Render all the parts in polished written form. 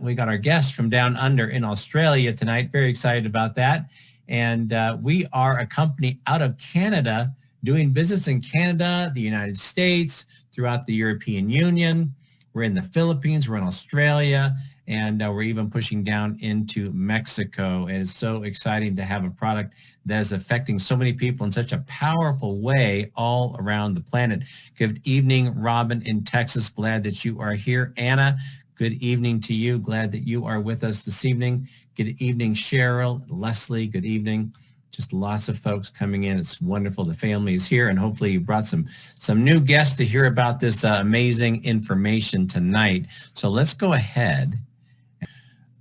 we got our guest from down under in Australia tonight. Very excited about that. And we are a company out of Canada doing business in Canada, the United States, throughout the European Union. We're in the Philippines, we're in Australia, and we're even pushing down into Mexico. And it's so exciting to have a product that is affecting so many people in such a powerful way all around the planet. Good evening, Robin in Texas. Glad that you are here. Anna, good evening to you. Glad that you are with us this evening. Good evening, Cheryl. Leslie, good evening. Just lots of folks coming in. It's wonderful. The family is here, and hopefully you brought some new guests to hear about this amazing information tonight. So let's go ahead.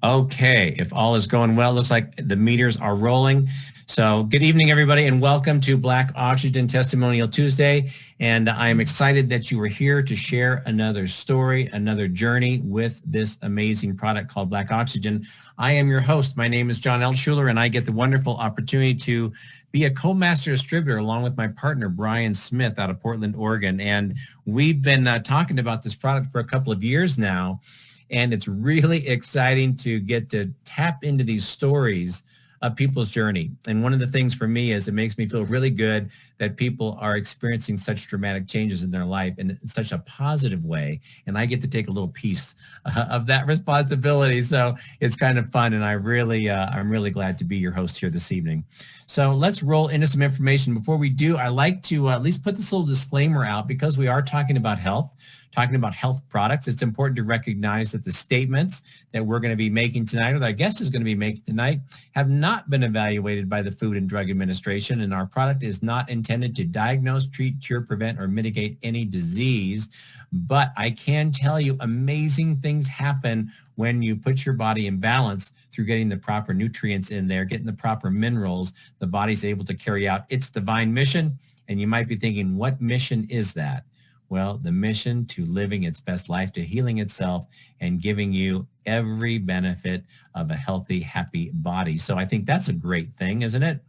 Okay, if all is going well, looks like the meters are rolling. So good evening, everybody, and welcome to Black Oxygen Testimonial Tuesday. And I am excited that you are here to share another story, another journey with this amazing product called Black Oxygen. I am your host. My name is John Elschuler, and I get the wonderful opportunity to be a co-master distributor along with my partner, Brian Smith, out of Portland, Oregon. And we've been talking about this product for a couple of years now, and it's really exciting to get to tap into these stories of people's journey. And one of the things for me is it makes me feel really good that people are experiencing such dramatic changes in their life in such a positive way. And I get to take a little piece of that responsibility. So it's kind of fun. And I'm really glad to be your host here this evening. So let's roll into some information. Before we do, I like to at least put this little disclaimer out because we are talking about health products. It's important to recognize that the statements that we're going to be making tonight, or that our guest is going to be making tonight, have not been evaluated by the Food and Drug Administration, and our product is not intended to diagnose, treat, cure, prevent, or mitigate any disease. But I can tell you amazing things happen when you put your body in balance through getting the proper nutrients in there, getting the proper minerals. The body's able to carry out its divine mission. And you might be thinking, what mission is that? Well, the mission to living its best life, to healing itself, and giving you every benefit of a healthy, happy body. So I think that's a great thing, isn't it?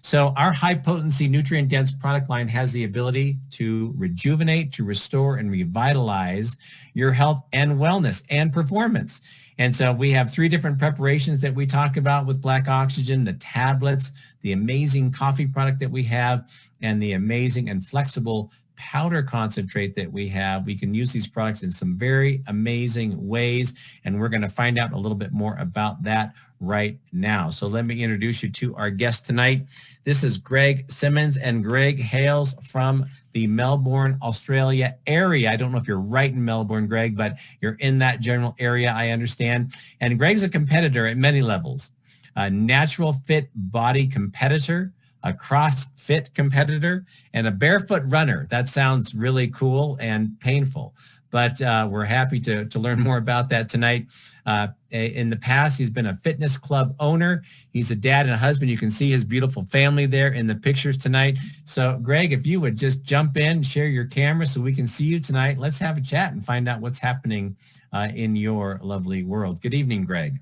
So our high-potency, nutrient-dense product line has the ability to rejuvenate, to restore, and revitalize your health and wellness and performance. And so we have 3 different preparations that we talk about with Black Oxygen: the tablets, the amazing coffee product that we have, and the amazing and flexible powder concentrate that we have. We can use these products in some very amazing ways, and we're going to find out a little bit more about that right now. So let me introduce you to our guest tonight. This is Greg Simmons, and Greg hails from the Melbourne, Australia area. I don't know if you're right in Melbourne, Greg, but you're in that general area, I understand. And Greg's a competitor at many levels: a natural fit body competitor, a CrossFit competitor, and a barefoot runner. That sounds really cool and painful, but we're happy to learn more about that tonight. In the past, he's been a fitness club owner. He's a dad and a husband. You can see his beautiful family there in the pictures tonight. So Greg, if you would just jump in, share your camera so we can see you tonight. Let's have a chat and find out what's happening in your lovely world. Good evening, Greg.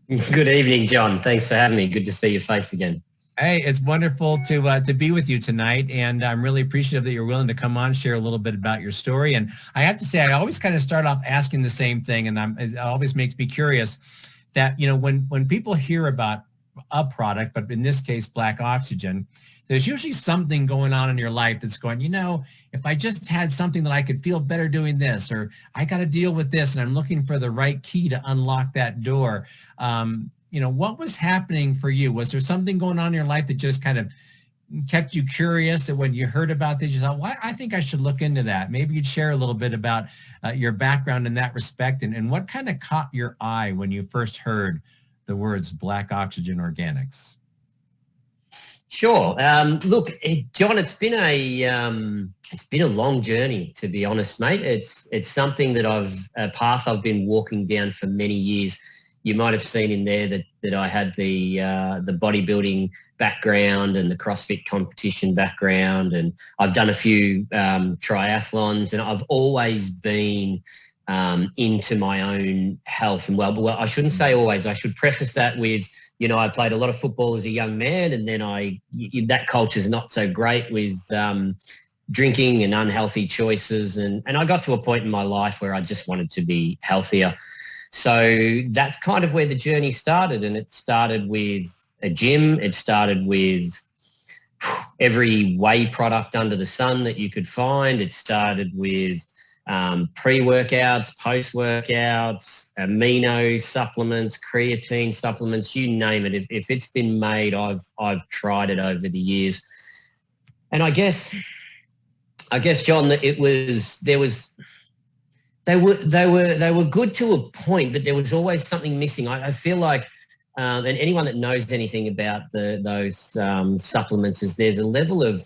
Good evening, John. Thanks for having me. Good to see your face again. Hey, it's wonderful to be with you tonight, and I'm really appreciative that you're willing to come on, share a little bit about your story. And I have to say, I always kind of start off asking the same thing, and it always makes me curious that, you know, when people hear about a product, but in this case, Black Oxygen, there's usually something going on in your life that's going, you know, if I just had something that I could feel better doing this, or I got to deal with this, and I'm looking for the right key to unlock that door. You know, what was happening for you? Was there something going on in your life that just kind of kept you curious, that when you heard about this, you thought, well, I think I should look into that? Maybe you'd share a little bit about your background in that respect, and what kind of caught your eye when you first heard the words Black Oxygen Organics? Sure. Look, John, it's been a long journey, to be honest, mate. It's something that a path I've been walking down for many years. You might have seen in there that I had the bodybuilding background and the CrossFit competition background, and I've done a few triathlons, and I've always been into my own health. And well, I shouldn't say always. I should preface that with, you know, I played a lot of football as a young man, and then that culture's not so great with drinking and unhealthy choices, and I got to a point in my life where I just wanted to be healthier. So that's kind of where the journey started. And it started with a gym. It started with every whey product under the sun that you could find. It started with pre-workouts, post-workouts, amino supplements, creatine supplements, you name it. If it's been made, I've tried it over the years. And I guess, John, that they were good to a point, but there was always something missing. I feel like, and anyone that knows anything about those supplements, is there's a level of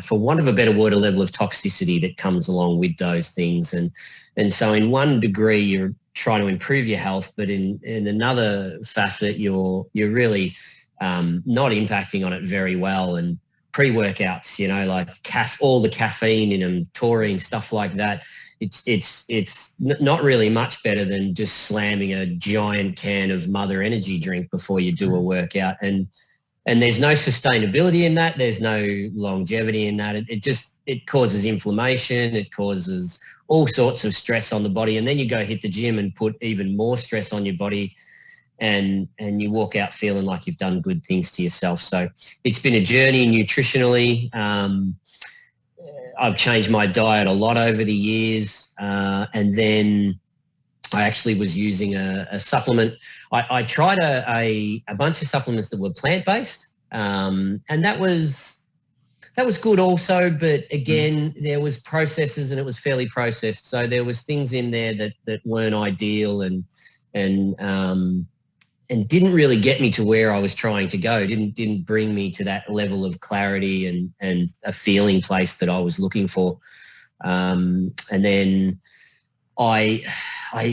for want of a better word, a level of toxicity that comes along with those things. And so in one degree, you're trying to improve your health, but in another facet, you're really not impacting on it very well. And pre-workouts, like all the caffeine in them, taurine, stuff like that, it's not really much better than just slamming a giant can of Mother Energy drink before you do a workout. And there's no sustainability in that. There's no longevity in that. It causes inflammation. It causes all sorts of stress on the body. And then you go hit the gym and put even more stress on your body, and you walk out feeling like you've done good things to yourself. So it's been a journey nutritionally. I've changed my diet a lot over the years. And then I actually was using a supplement. I tried a bunch of supplements that were plant-based, and that was good also. But again, there was processes, and it was fairly processed. So there was things in there that weren't ideal, and didn't really get me to where I was trying to go. Didn't bring me to that level of clarity and a feeling place that I was looking for. And then I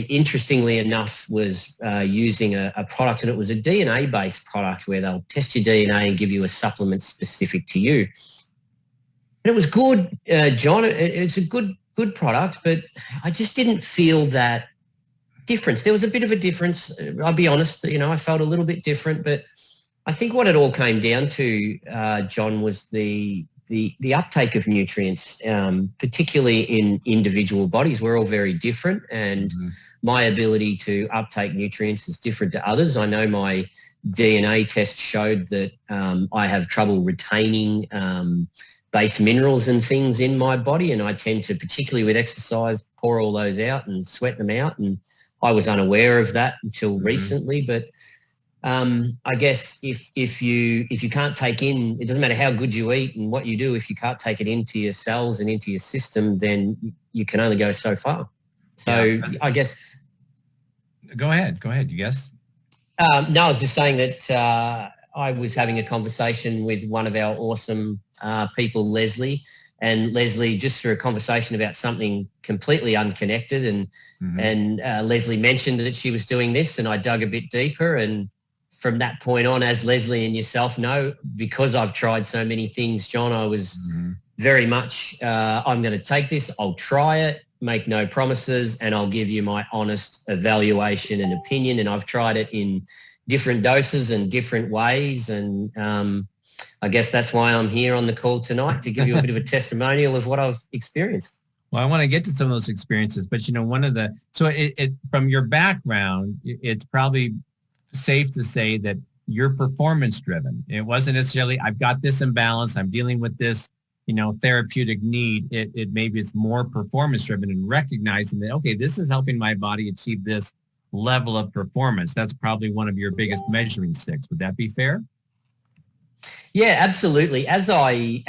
interestingly enough was using a product, and it was a DNA-based product where they'll test your DNA and give you a supplement specific to you. And it was good, John. It's a good product, but I just didn't feel that difference. There was a bit of a difference. I'll be honest, I felt a little bit different, but I think what it all came down to, John, was the uptake of nutrients, particularly in individual bodies. We're all very different, and my ability to uptake nutrients is different to others. I know my DNA test showed that I have trouble retaining base minerals and things in my body, and I tend to, particularly with exercise, pour all those out and sweat them out. And I was unaware of that until recently, but I guess if you can't take in, it doesn't matter how good you eat and what you do, if you can't take it into your cells and into your system, then you can only go so far. So yeah, I guess. Go ahead. You guess? No, I was just saying that I was having a conversation with one of our awesome people, Leslie. And Leslie, just through a conversation about something completely unconnected, and Leslie mentioned that she was doing this, and I dug a bit deeper. And from that point on, as Leslie and yourself know, because I've tried so many things, John, I was very much, I'm going to take this, I'll try it, make no promises, and I'll give you my honest evaluation and opinion. And I've tried it in different doses and different ways. And I guess that's why I'm here on the call tonight, to give you a bit of a testimonial of what I've experienced. Well, I want to get to some of those experiences, but from your background, it's probably safe to say that you're performance driven. It wasn't necessarily, I've got this imbalance, I'm dealing with this, therapeutic need. Maybe it's more performance driven, and recognizing that, okay, this is helping my body achieve this level of performance. That's probably one of your biggest measuring sticks. Would that be fair? Yeah, absolutely. As I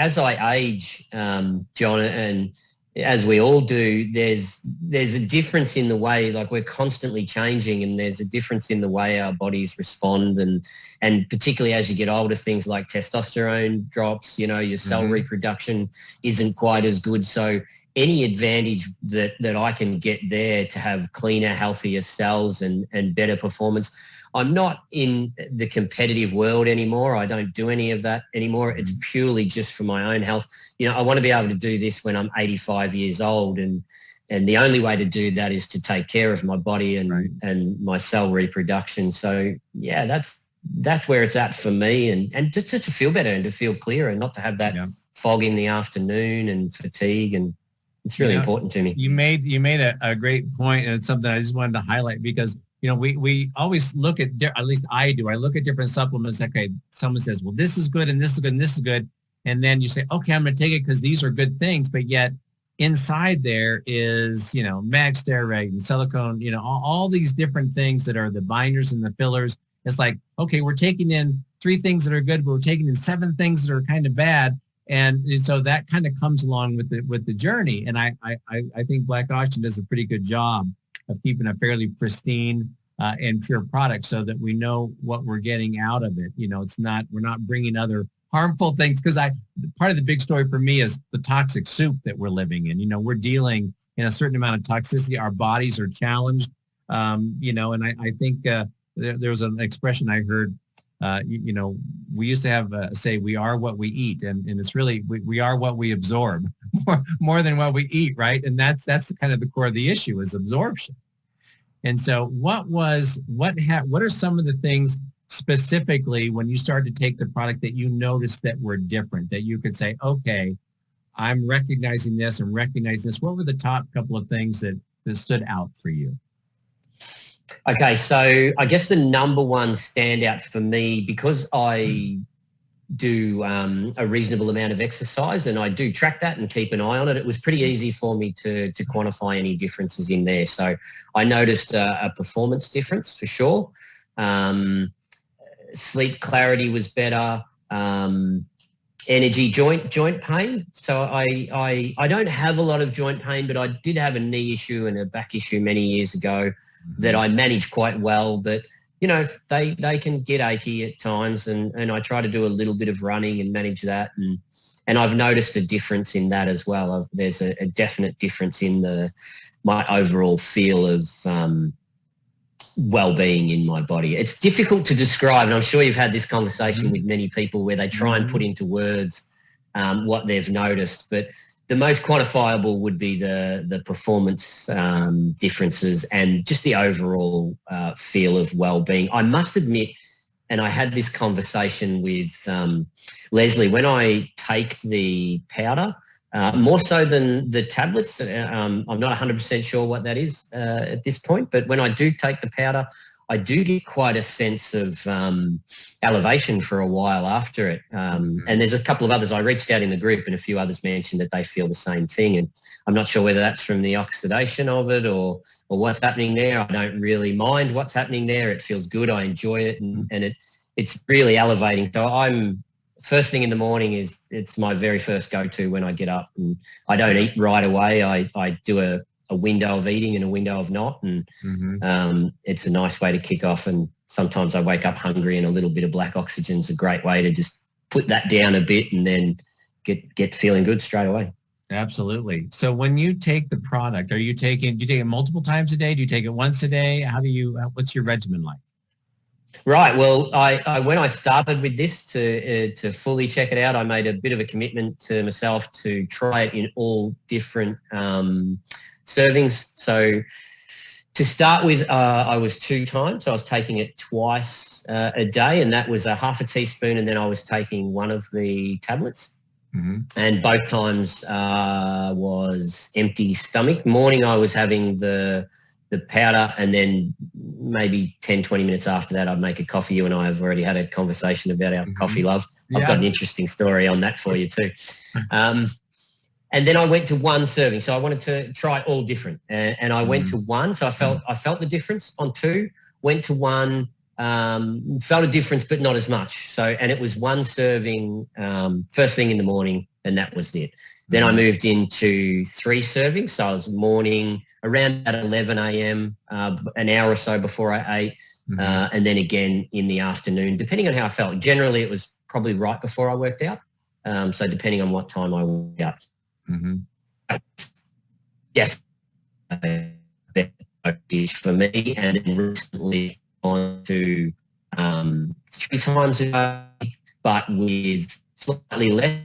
age, John, and as we all do, there's a difference in the way, like, we're constantly changing, and there's a difference in the way our bodies respond, and particularly as you get older, things like testosterone drops, your cell reproduction isn't quite as good. So any advantage that I can get there to have cleaner, healthier cells and better performance. I'm not in the competitive world anymore. I don't do any of that anymore. It's purely just for my own health. I want to be able to do this when I'm 85 years old. And the only way to do that is to take care of my body and my cell reproduction. So yeah, that's where it's at for me. And just to feel better and to feel clearer, and not to have that fog in the afternoon and fatigue. And It's really important to me. You made a great point, and it's something I just wanted to highlight because, we always look at, at least I do, I look at different supplements. Okay, someone says, well, this is good and this is good and this is good. And then you say, okay, I'm going to take it because these are good things. But yet inside there is, magsteroid and silicone, all these different things that are the binders and the fillers. It's like, okay, we're taking in 3 things that are good, but we're taking in 7 things that are kind of bad. And so that kind of comes along with the journey. And I think Black Oxygen does a pretty good job of keeping a fairly pristine and pure product so that we know what we're getting out of it. We're not bringing other harmful things, because part of the big story for me is the toxic soup that we're living in. We're dealing in a certain amount of toxicity. Our bodies are challenged, and I think there was an expression I heard, we used to have say, we are what we eat. And it's really, we are what we absorb more than what we eat, right? And that's kind of the core of the issue, is absorption. And so what are some of the things specifically when you started to take the product that you noticed that were different, that you could say, okay, I'm recognizing this and recognizing this? What were the top couple of things that stood out for you? Okay, so I guess the number one standout for me, because I do a reasonable amount of exercise and I do track that and keep an eye on it, it was pretty easy for me to quantify any differences in there. So I noticed a performance difference for sure. Sleep clarity was better. Energy, joint pain. So I don't have a lot of joint pain, but I did have a knee issue and a back issue many years ago that I managed quite well. But they can get achy at times, and I try to do a little bit of running and manage that, and I've noticed a difference in that as well. There's a definite difference in my overall feel of well-being in my body. It's difficult to describe, and I'm sure you've had this conversation with many people where they try and put into words what they've noticed, but the most quantifiable would be the performance differences and just the overall feel of well-being. I must admit, and I had this conversation with Leslie, when I take the powder, more so than the tablets, I'm not 100% sure what that is at this point, but when I do take the powder, I do get quite a sense of elevation for a while after it. And there's a couple of others. I reached out in the group and a few others mentioned that they feel the same thing. And I'm not sure whether that's from the oxidation of it or what's happening there. I don't really mind what's happening there. It feels good. I enjoy it. And it's really elevating. So first thing in the morning it's my very first go-to when I get up. And I don't eat right away. I do a window of eating and a window of not, and it's a nice way to kick off. And sometimes I wake up hungry, and a little bit of Black Oxygen is a great way to just put that down a bit and then get feeling good straight away. Absolutely. So when you take the product, do you take it multiple times a day? Do you take it once a day? What's your regimen like? Right. Well, when I started with this to fully check it out, I made a bit of a commitment to myself to try it in all different servings. So to start with, I was 2 times. So I was taking it twice a day, and that was a half a teaspoon, and then I was taking one of the tablets. And both times was empty stomach. Morning I was having the powder, and then maybe 10, 20 minutes after that I'd make a coffee. You and I have already had a conversation about our coffee love. I've got an interesting story on that for you too. And then I went to 1 serving. So I wanted to try it all different. And I went to 1. So I felt the difference on 2, went to 1, felt a difference, but not as much. So, and it was 1 serving first thing in the morning, and that was it. Then I moved into 3 servings. So I was morning around at 11 a.m., an hour or so before I ate, and then again in the afternoon, depending on how I felt. Generally, it was probably right before I worked out. So depending on what time I worked out. Yes, for me, and then recently on to 3 times a day, but with slightly less.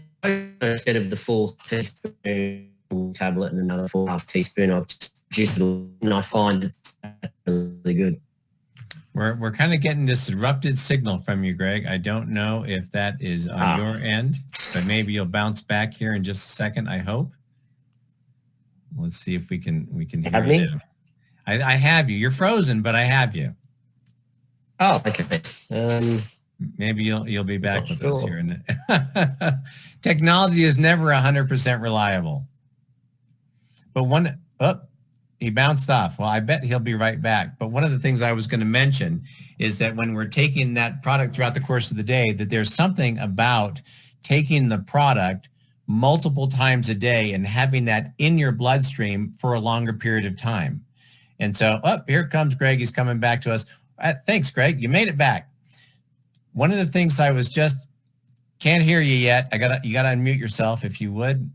Instead of the full teaspoon tablet and another 4.5 teaspoon, I've just juiced it, and I find it's really good. We're kind of getting this disrupted signal from you, Greg. I don't know if that is on your end, but maybe you'll bounce back here in just a second, I hope. Let's see if we can hear Have you me? now. I have you. You're frozen, but I have you. Oh, okay. Maybe you'll be back Not with us sure. here in a Technology is never 100% reliable. But he bounced off. Well, I bet he'll be right back. But one of the things I was going to mention is that when we're taking that product throughout the course of the day, that there's something about taking the product multiple times a day and having that in your bloodstream for a longer period of time. And so, here comes Greg. He's coming back to us. Thanks, Greg. You made it back. One of the things I was just can't hear you yet. You gotta unmute yourself if you would.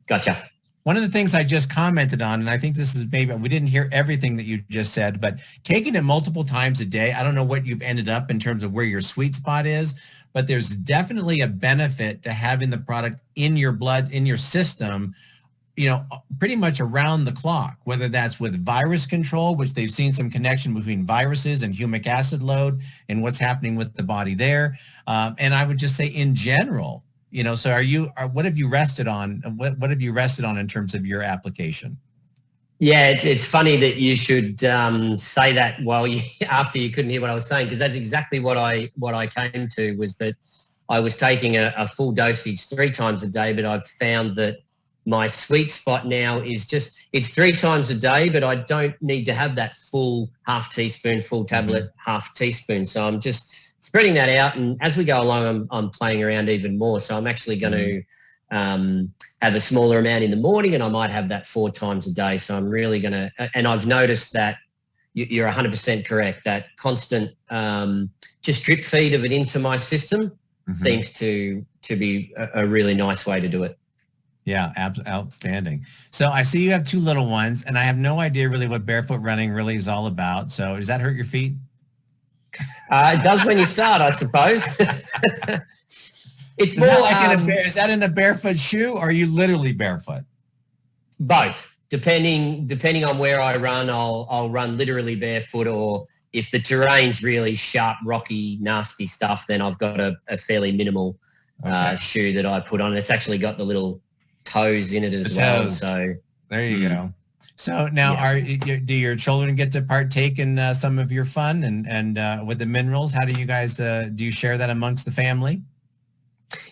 Gotcha. One of the things I just commented on, and I think this is maybe, we didn't hear everything that you just said, but taking it multiple times a day, I don't know what you've ended up in terms of where your sweet spot is, but there's definitely a benefit to having the product in your blood, in your system, pretty much around the clock, whether that's with virus control, which they've seen some connection between viruses and humic acid load and what's happening with the body there. And I would just say in general, so what have you rested on? What have you rested on in terms of your application? Yeah, it's funny that you should say that after you couldn't hear what I was saying, because that's exactly what I came to, was that I was taking a full dosage 3 times a day, but I've found that my sweet spot now is it's 3 times a day, but I don't need to have that full half teaspoon, full tablet, half teaspoon. So I'm just spreading that out. And as we go along, I'm playing around even more. So I'm actually going to have a smaller amount in the morning, and I might have that 4 times a day. So I'm really going to, and I've noticed that you're 100% correct, that constant just drip feed of it into my system seems to be a really nice way to do it. Yeah, outstanding. So I see you have 2 little ones, and I have no idea really what barefoot running really is all about. So does that hurt your feet? It does when you start, I suppose. It's is that in a barefoot shoe, or are you literally barefoot? Both. Depending on where I run, I'll run literally barefoot, or if the terrain's really sharp, rocky, nasty stuff, then I've got a fairly minimal shoe that I put on. It's actually got the little toes in it as well. So there you go. So now, do your children get to partake in some of your fun and with the minerals? How do you guys do you share that amongst the family?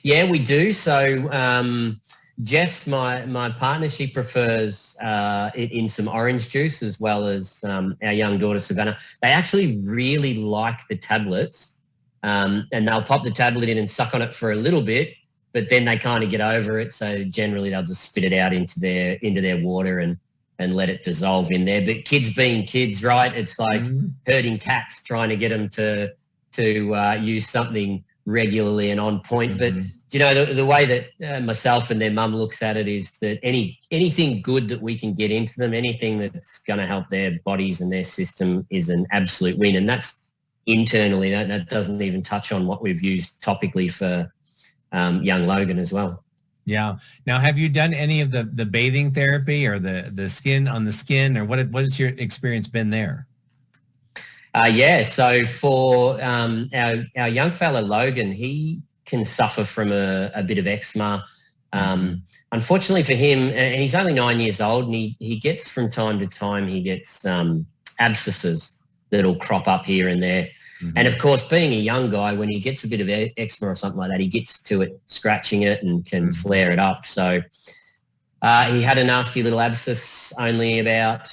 Yeah, we do. So Jess, my partner, she prefers it in some orange juice, as well as our young daughter Savannah. They actually really like the tablets, and they'll pop the tablet in and suck on it for a little bit, but then they kind of get over it. So generally they'll just spit it out into their water and let it dissolve in there. But kids being kids, right? It's like herding cats, trying to get them to use something regularly and on point. But the way that myself and their mum looks at it is that anything good that we can get into them, anything that's going to help their bodies and their system, is an absolute win. And that's internally. That doesn't even touch on what we've used topically for young Logan as well. Yeah. Now, have you done any of the bathing therapy or the skin on the skin, or what has your experience been there? Yeah. So for our young fella Logan, he can suffer from a bit of eczema. Unfortunately for him, and he's only 9 years old, and he gets, from time to time, he gets abscesses that'll crop up here and there. And of course, being a young guy, when he gets a bit of eczema or something like that, he gets to it scratching it and can flare it up. So he had a nasty little abscess only about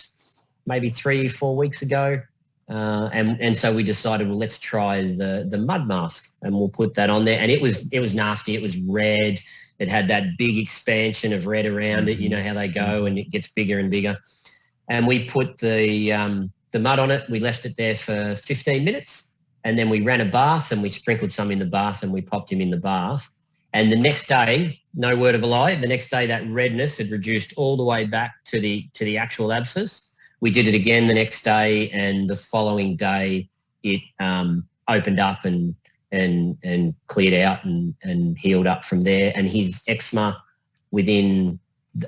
maybe 3-4 weeks ago. And so we decided, well, let's try the mud mask, and we'll put that on there. And it was nasty. It was red. It had that big expansion of red around it. You know how they go, and it gets bigger and bigger. And we put the mud on it. We left it there for 15 minutes. And then we ran a bath, and we sprinkled some in the bath, and we popped him in the bath. And the next day, no word of a lie, the next day that redness had reduced all the way back to the actual abscess. We did it again the next day, and the following day it opened up and cleared out and healed up from there. And his eczema within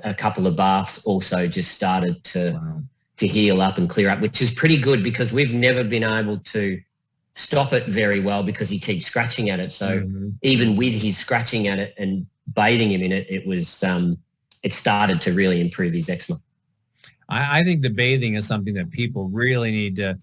a couple of baths also just started to heal up and clear up, which is pretty good, because we've never been able to stop it very well because he keeps scratching at it. So even with his scratching at it and bathing him in it, it was it started to really improve his eczema. I think the bathing is something that people really need to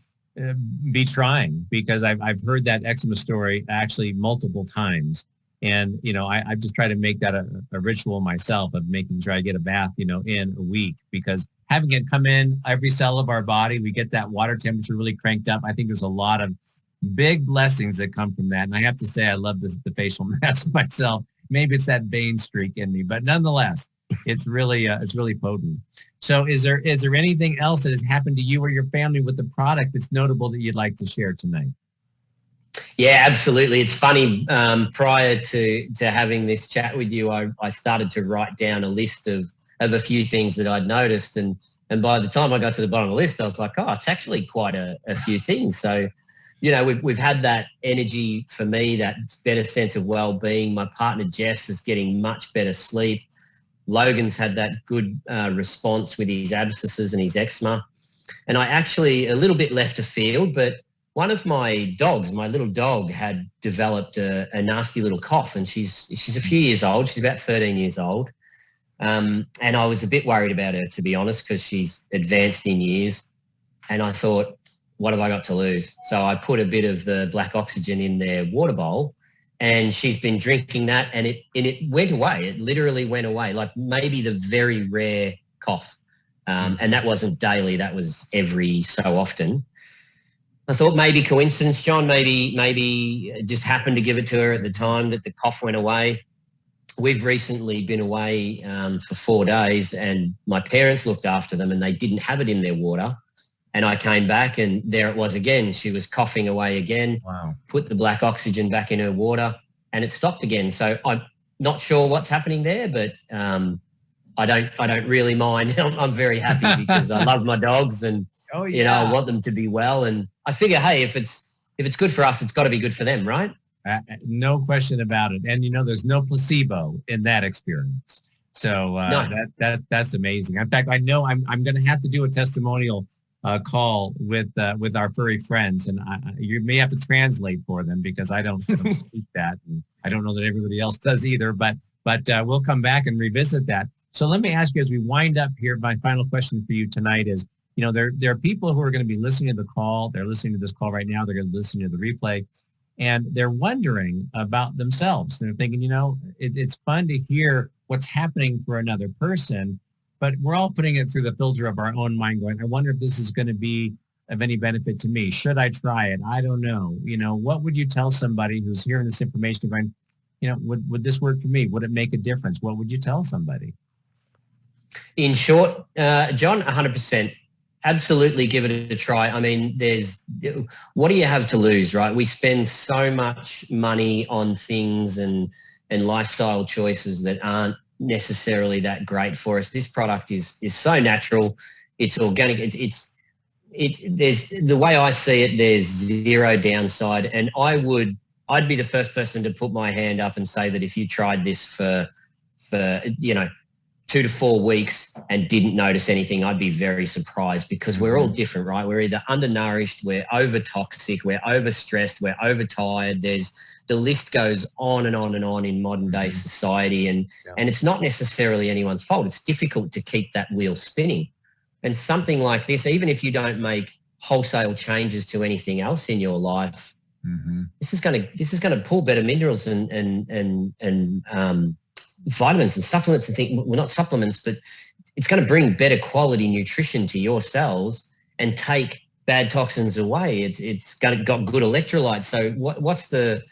be trying, because I've heard that eczema story actually multiple times. And, I just try to make that a ritual myself of making sure I get a bath, in a week, because having it come in every cell of our body, we get that water temperature really cranked up. I think there's a lot of big blessings that come from that. And I have to say, I love the facial mask myself. Maybe it's that Bane streak in me, but nonetheless, it's really potent. So is there anything else that has happened to you or your family with the product that's notable that you'd like to share tonight? Yeah, absolutely. It's funny. Prior to having this chat with you, I started to write down a list of a few things that I'd noticed. And by the time I got to the bottom of the list, I was like, oh, it's actually quite a few things. So, we've had that energy for me, that better sense of well-being. My partner, Jess, is getting much better sleep. Logan's had that good response with his abscesses and his eczema. And I actually, a little bit left of field, but one of my dogs, my little dog, had developed a nasty little cough, and she's a few years old. She's about 13 years old. And I was a bit worried about her, to be honest, because she's advanced in years. And I thought, what have I got to lose? So I put a bit of the Black Oxygen in their water bowl, and she's been drinking that, and it went away. It literally went away, like maybe the very rare cough. And that wasn't daily. That was every so often. I thought maybe coincidence, John, maybe just happened to give it to her at the time that the cough went away. We've recently been away for 4 days, and my parents looked after them, and they didn't have it in their water. And I came back, and there it was again. She was coughing away again. Wow. Put the Black Oxygen back in her water, and it stopped again. So I'm not sure what's happening there, but I don't really mind. I'm very happy because I love my dogs, and I want them to be well. And I figure, hey, if it's good for us, it's got to be good for them, right? No question about it. And there's no placebo in that experience. So that's amazing. In fact, I know I'm going to have to do a testimonial call with our furry friends, and you may have to translate for them, because I don't speak that, and I don't know that everybody else does either. But we'll come back and revisit that. So let me ask you, as we wind up here, my final question for you tonight is, there are people who are going to be listening to the call. They're listening to this call right now. They're going to listen to the replay, and they're wondering about themselves. They're thinking, it's fun to hear what's happening for another person, but we're all putting it through the filter of our own mind, going, I wonder if this is going to be of any benefit to me. Should I try it? I don't know. What would you tell somebody who's hearing this information going, would this work for me? Would it make a difference? What would you tell somebody? In short, John, 100%. Absolutely give it a try. I mean, what do you have to lose, right? We spend so much money on things and lifestyle choices that aren't necessarily that great for us. This product is so natural. It's organic. There's, the way I see it, there's zero downside. And I'd be the first person to put my hand up and say that if you tried this for 2 to 4 weeks and didn't notice anything, I'd be very surprised, because we're all different, right? We're either undernourished, we're over-toxic, we're overstressed, we're overtired. The list goes on and on and on in modern day society, and it's not necessarily anyone's fault. It's difficult to keep that wheel spinning. And something like this, even if you don't make wholesale changes to anything else in your life, this is going to pull better minerals and vitamins and supplements and things. Well, not supplements, but it's going to bring better quality nutrition to your cells and take bad toxins away. It's got good electrolytes. So what's the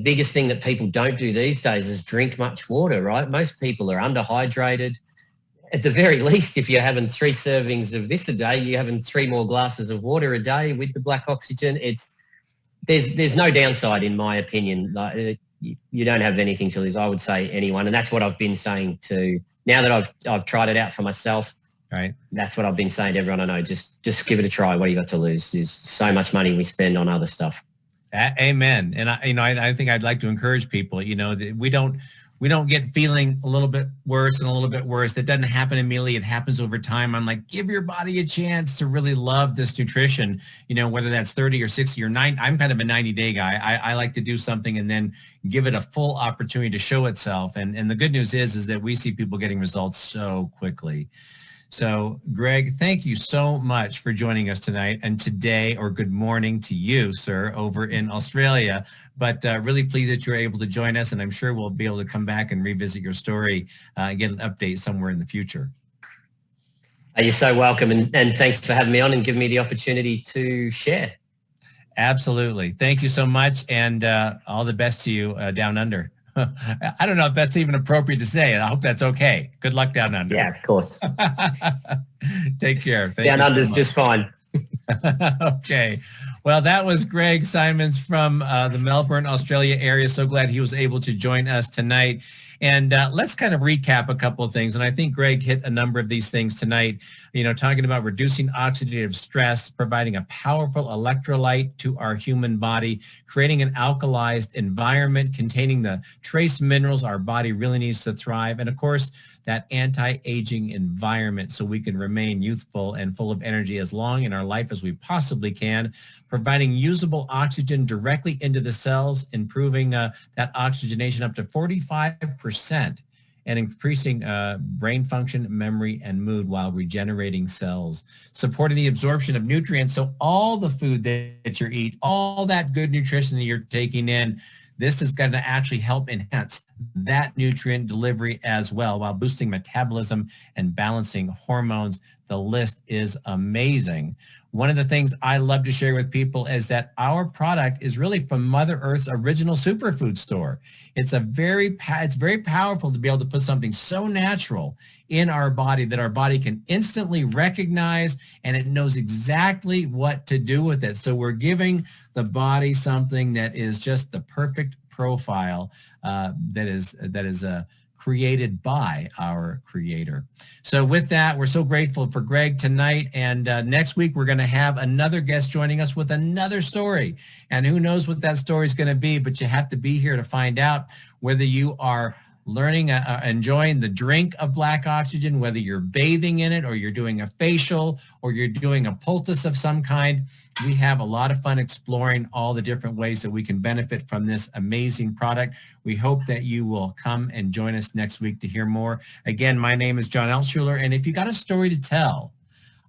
biggest thing that people don't do these days is drink much water, right? Most people are underhydrated. At the very least, if you're having 3 servings of this a day, you're having 3 more glasses of water a day with the Black Oxygen. There's no downside, in my opinion. Like, you don't have anything to lose, I would say, anyone. And that's what I've been saying to, now that I've tried it out for myself. Right. That's what I've been saying to everyone I know. Just give it a try. What do you got to lose? There's so much money we spend on other stuff. Amen. And I think I'd like to encourage people, we don't we don't get feeling a little bit worse and a little bit worse. That doesn't happen immediately. It happens over time. I'm like, give your body a chance to really love this nutrition, whether that's 30 or 60 or 90. I'm kind of a 90-day guy. I like to do something and then give it a full opportunity to show itself. And the good news is that we see people getting results so quickly. So, Greg, thank you so much for joining us tonight and today, or good morning to you, sir, over in Australia. But really pleased that you're able to join us, and I'm sure we'll be able to come back and revisit your story and get an update somewhere in the future. You're so welcome, and thanks for having me on and giving me the opportunity to share. Absolutely. Thank you so much, and all the best to you down under. I don't know if that's even appropriate to say. I hope that's okay. Good luck down under. Yeah, of course. Take care. Down under's just fine. Okay. Well, that was Greg Simmons from the Melbourne, Australia area. So glad he was able to join us tonight. And let's kind of recap a couple of things. And I think Greg hit a number of these things tonight, talking about reducing oxidative stress, providing a powerful electrolyte to our human body, creating an alkalized environment containing the trace minerals our body really needs to thrive. And of course, that anti-aging environment so we can remain youthful and full of energy as long in our life as we possibly can, providing usable oxygen directly into the cells, improving that oxygenation up to 45%, and increasing brain function, memory, and mood while regenerating cells, supporting the absorption of nutrients. So all the food that you eat, all that good nutrition that you're taking in, this is going to actually help enhance that nutrient delivery as well while boosting metabolism and balancing hormones. The list is amazing. One of the things I love to share with people is that our product is really from Mother Earth's original superfood store. It's very powerful to be able to put something so natural in our body that our body can instantly recognize, and it knows exactly what to do with it. So we're giving the body something that is just the perfect profile that is created by our creator. So with that, we're so grateful for Greg tonight. And next week, we're going to have another guest joining us with another story. And who knows what that story is going to be, but you have to be here to find out. Whether you are learning, enjoying the drink of Black Oxygen, whether you're bathing in it or you're doing a facial or you're doing a poultice of some kind, we have a lot of fun exploring all the different ways that we can benefit from this amazing product. We hope that you will come and join us next week to hear more. Again, my name is John Altschuler, and if you got a story to tell,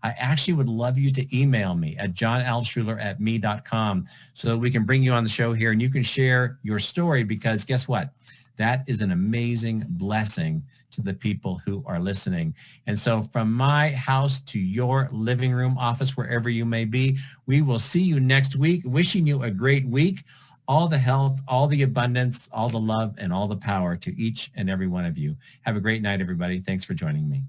I actually would love you to email me at johnaltschuler@me.com so that we can bring you on the show here and you can share your story, because guess what? That is an amazing blessing to the people who are listening. And so from my house to your living room, office, wherever you may be, we will see you next week. Wishing you a great week, all the health, all the abundance, all the love, and all the power to each and every one of you. Have a great night, everybody. Thanks for joining me.